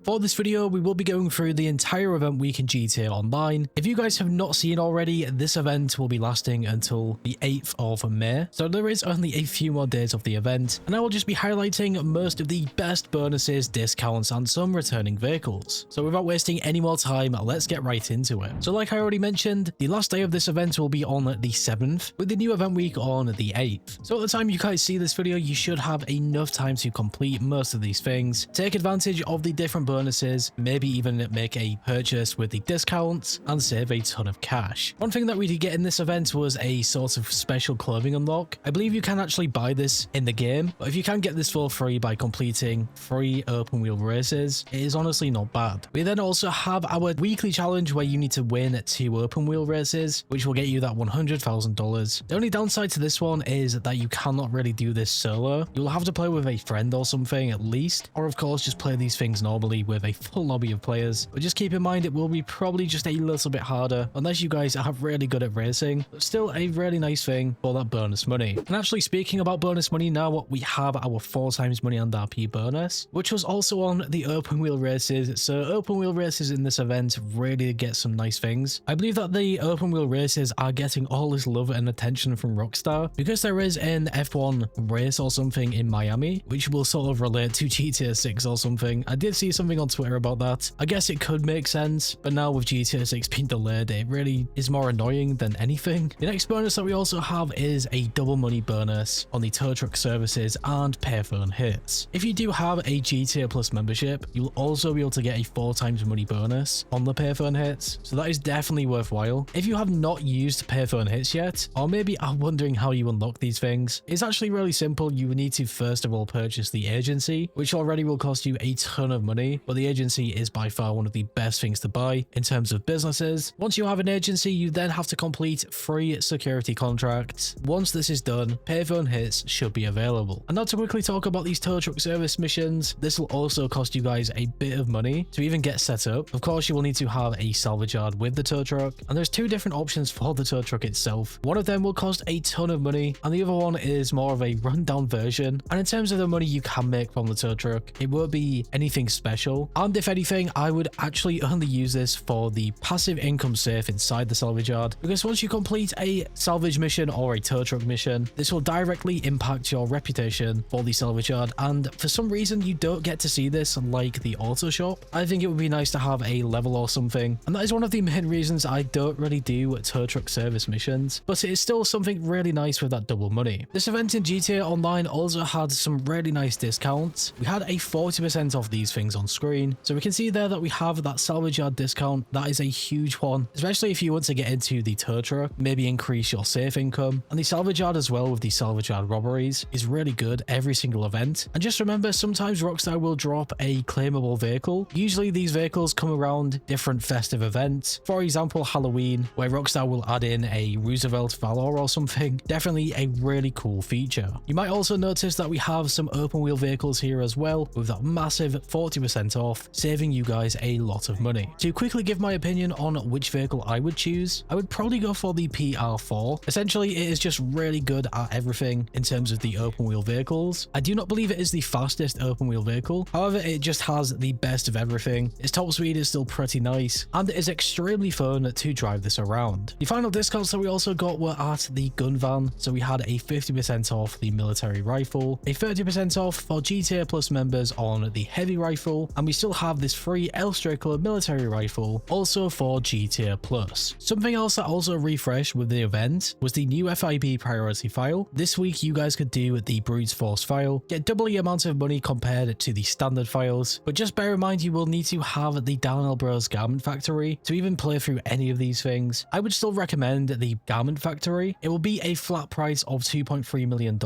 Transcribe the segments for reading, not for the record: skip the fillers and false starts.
For this video, we will be going through the entire event week in GTA Online. If you guys have not seen already, this event will be lasting until the 8th of May, so there is only a few more days of the event, and I will just be highlighting most of the best bonuses, discounts, and some returning vehicles. So without wasting any more time, let's get right into it. So like I already mentioned, the last day of this event will be on the 7th, with the new event week on the 8th. So at the time you guys see this video, you should have enough time to complete most of these things, take advantage of the different bonuses, maybe even make a purchase with the discounts, and save a ton of cash. One thing that we did get in this event was a sort of special clothing unlock. I believe you can actually buy this in the game, but if you can get this for free by completing 3 open wheel races, it is honestly not bad. We then also have our weekly challenge where you need to win 2 open wheel races, which will get you that $100,000. The only downside to this one is that you cannot really do this solo. You'll have to play with a friend or something at least, or of course just play these things normally with a full lobby of players. But just keep in mind it will be probably just a little bit harder unless you guys are really good at racing, but still a really nice thing for that bonus money. And actually speaking about bonus money now, we have our 4 times money and RP bonus, which was also on the open wheel races. So open wheel races in this event really get some nice things. I believe that the open wheel races are getting all this love and attention from Rockstar because there is an F1 race or something in Miami, which will sort of relate to GTA 6 or something. I did see something on Twitter about that. I guess it could make sense, but now with GTA 6 being delayed, it really is more annoying than anything. The next bonus that we also have is a double money bonus on the tow truck services and payphone hits. If you do have a GTA Plus membership, you'll also be able to get a 4 times money bonus on the payphone hits, so that is definitely worthwhile. If you have not used payphone hits yet, or maybe are wondering how you unlock these things, it's actually really simple. You need to first of all purchase the agency, which already will cost you a ton of money, but the agency is by far one of the best things to buy in terms of businesses. Once you have an agency, you then have to complete 3 security contracts. Once this is done, payphone hits should be available. And now to quickly talk about these tow truck service missions, this will also cost you guys a bit of money to even get set up. Of course, you will need to have a salvage yard with the tow truck, and there's 2 different options for the tow truck itself. One of them will cost a ton of money, and the other one is more of a rundown version. And in terms of the money you can make from the tow truck, it won't be anything special. And if anything, I would actually only use this for the passive income safe inside the salvage yard, because once you complete a salvage mission or a tow truck mission, this will directly impact your reputation for the salvage yard. And for some reason you don't get to see this like the Autoshop. I think it would be nice to have a level or something, and that is one of the main reasons I don't really do tow truck service missions, but it is still something really nice with that double money. This event in GTA Online also had some really nice discounts. We had a 40% off these things on screen, so we can see there that we have that salvage yard discount. That is a huge one, especially if you want to get into the tow truck, maybe increase your safe income. And the salvage yard as well with the salvage yard robberies is really good every single event. And just remember, sometimes Rockstar will drop a claimable vehicle. Usually these vehicles come around different festive events, for example Halloween, where Rockstar will add in a Roosevelt Valor or something. Definitely a really cool feature. You might also notice that we have some open wheel vehicles here as well, with that massive 40% off, saving you guys a lot of money. To quickly give my opinion on which vehicle I would choose, I would probably go for the PR4. Essentially, it is just really good at everything in terms of the open wheel vehicles. I do not believe it is the fastest open wheel vehicle, however it just has the best of everything. Its top speed is still pretty nice, and it is extremely fun to drive this around. The final discounts that we also got were at the gun van, so we had a 50% off the military rifle, a 30% off for GTA Plus members on the heavy rifle, and we still have this free El Strickler military rifle also for GTA Plus. Something else that also refreshed with the event was the new FIB Priority File. This week you guys could do the Brute Force file, get double the amount of money compared to the standard files, but just bear in mind you will need to have the Darnell Bros Garment Factory to even play through any of these things. I would still recommend the Garment Factory. It will be a flat price of $2.3 million.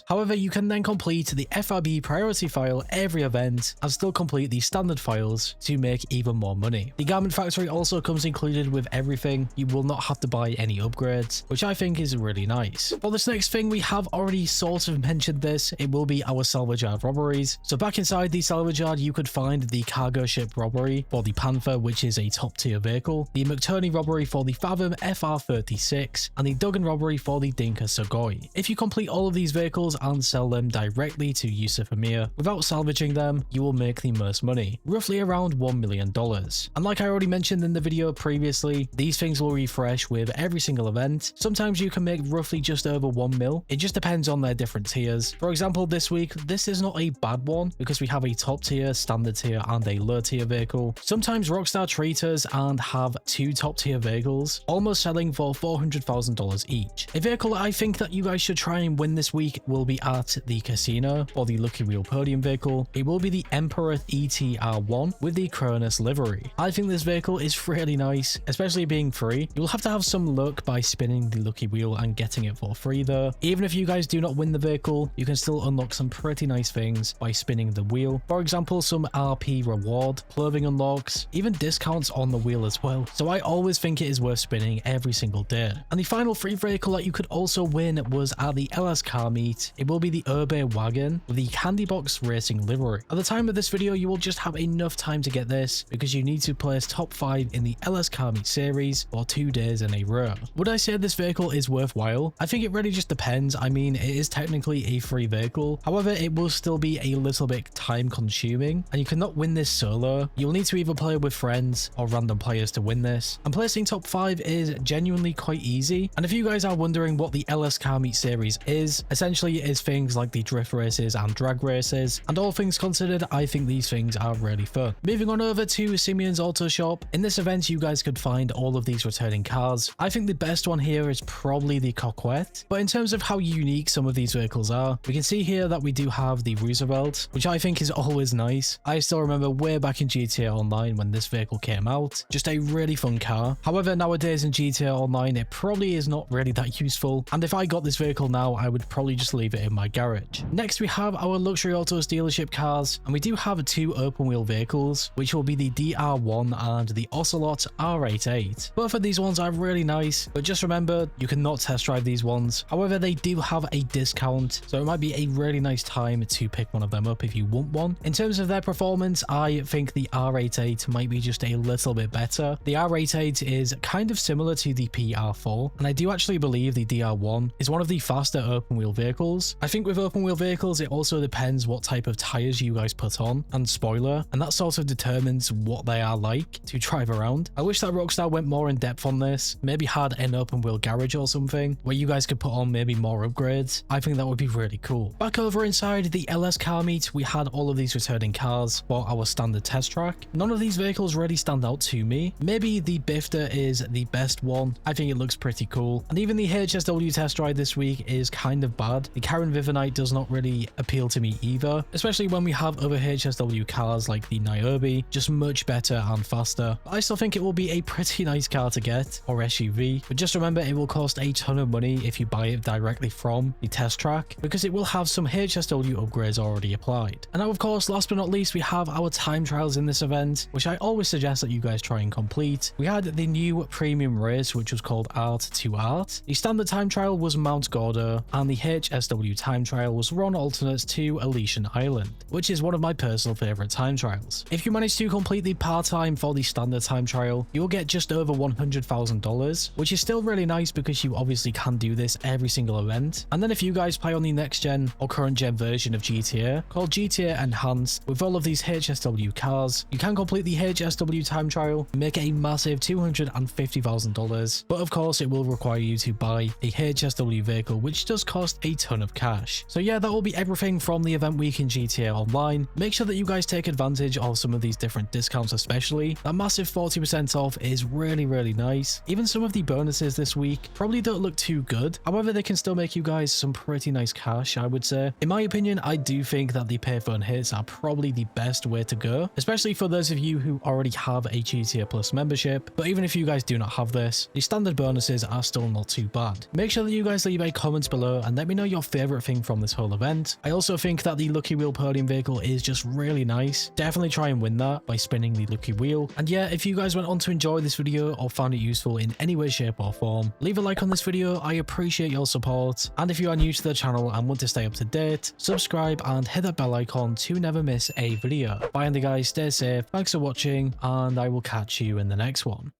However, you can then complete the FIB Priority File every event and still complete the standard files to make even more money. The Garment Factory also comes included with everything. You will not have to buy any upgrades, which I think is really nice. For this next thing, we have already sort of mentioned this. It will be our salvage yard robberies. So back inside the salvage yard, you could find the cargo ship robbery for the Panther, which is a top tier vehicle, the McTurney robbery for the Fathom FR36, and the Duggan robbery for the Dinka Sugoi. If you complete all of these vehicles and sell them directly to Yusuf Amir without salvaging them, you will make the most money, roughly around $1 million. And like I already mentioned in the video previously, these things will refresh with every single event. Sometimes you can make roughly just over 1 mil. It just depends on their different tiers. For example, this week, this is not a bad one because we have a top tier, standard tier, and a low tier vehicle. Sometimes Rockstar treat us and have 2 top tier vehicles, almost selling for $400,000 each. A vehicle I think that you guys should try and win this week will be at the casino for the Lucky Wheel Podium vehicle. It will be the Emperor ETR1 with the Cronus livery. I think this vehicle is really nice, especially being free. You'll have to have some luck by spinning the lucky wheel and getting it for free though. Even if you guys do not win the vehicle, you can still unlock some pretty nice things by spinning the wheel. For example, some RP reward, clothing unlocks, even discounts on the wheel as well. So I always think it is worth spinning every single day. And the final free vehicle that you could also win was at the LS car meet. It will be the Urbe wagon with the Candy Box Racing livery. At the time of this video, you will just have enough time to get this because you need to place top 5 in the LS car meet series for 2 days in a row. Would I say this vehicle is worthwhile? I think it really just depends. I mean, it is technically a free vehicle. However, it will still be a little bit time consuming and you cannot win this solo. You'll need to either play with friends or random players to win this. And placing top 5 is genuinely quite easy. And if you guys are wondering what the LS car meet series is, essentially it is things like the drift races and drag races. And all things considered, I think these things are really fun. Moving on over to Simeone's Autoshop. In this event, you guys could find all of these returning cars. I think the best one here is probably the Coquette. But in terms of how unique some of these vehicles are, we can see here that we do have the Roosevelt, which I think is always nice. I still remember way back in GTA Online when this vehicle came out. Just a really fun car. However, nowadays in GTA Online, it probably is not really that useful. And if I got this vehicle now, I would probably just leave it in my garage. Next, we have our Luxury Autos dealership cars, and we do have 2 open wheel vehicles, which will be the DR1 and the Ocelot R88. Both of these ones are really nice, but just remember, you cannot test drive these ones. However, they do have a discount, so it might be a really nice time to pick one of them up if you want one. In terms of their performance, I think the R88 might be just a little bit better. The R88 is kind of similar to the PR4, and I do actually believe the DR1 is one of the faster open wheel vehicles. I think with open wheel vehicles, it also depends what type of tires you guys put on and spoiler, and that sort of determines what they are like to drive around. I wish that Rockstar went more in depth on this, maybe had an open wheel garage or something where you guys could put on maybe more upgrades. I think that would be really cool. Back over inside the LS car meet, we had all of these returning cars for our standard test track. None of these vehicles really stand out to me. Maybe the Bifter is the best one. I think it looks pretty cool. And even the HSW test ride this week is kind of bad. The Karen Vivanite does not really appeal to me either, especially when we have other HSW cars like the Niobe, just much better and faster. But I still think it will be a pretty nice car to get, or SUV, but just remember it will cost a ton of money if you buy it directly from the test track, because it will have some HSW upgrades already applied. And now of course, last but not least, we have our time trials in this event, which I always suggest that you guys try and complete. We had the new premium race, which was called Art to Art. The standard time trial was Mount Gordo, and the HSW time trial was Ron Alternates to Elysian Island, which is one of my personal favorite time trials. If you manage to complete the part-time for the standard time trial, you will get just over $100,000, which is still really nice because you obviously can do this every single event. And then if you guys play on the next gen or current gen version of GTA called GTA Enhanced with all of these HSW cars, you can complete the HSW time trial and make a massive $250,000, but of course it will require you to buy a HSW vehicle, which does cost a ton of cash. So yeah, that will be everything from the event week in GTA Online. Make sure that you guys take advantage of some of these different discounts, especially that massive 40% off is really nice. Even some of the bonuses this week probably don't look too good, however they can still make you guys some pretty nice cash, I would say. In my opinion, I do think that the payphone hits are probably the best way to go, especially for those of you who already have a GTA Plus membership. But even if you guys do not have this, the standard bonuses are still not too bad. Make sure that you guys leave a comment below and let me know your favorite thing from this whole event. I also think that the Lucky Wheel Podium vehicle is just really nice. Definitely try and win that by spinning the Lucky Wheel. And yeah, if you guys went on to enjoy this video or found it useful in any way, shape or form, leave a like on this video. I appreciate your support. And if you are new to the channel and want to stay up to date, subscribe and hit that bell icon to never miss a video. Bye, and guys, stay safe. Thanks for watching, and I will catch you in the next one.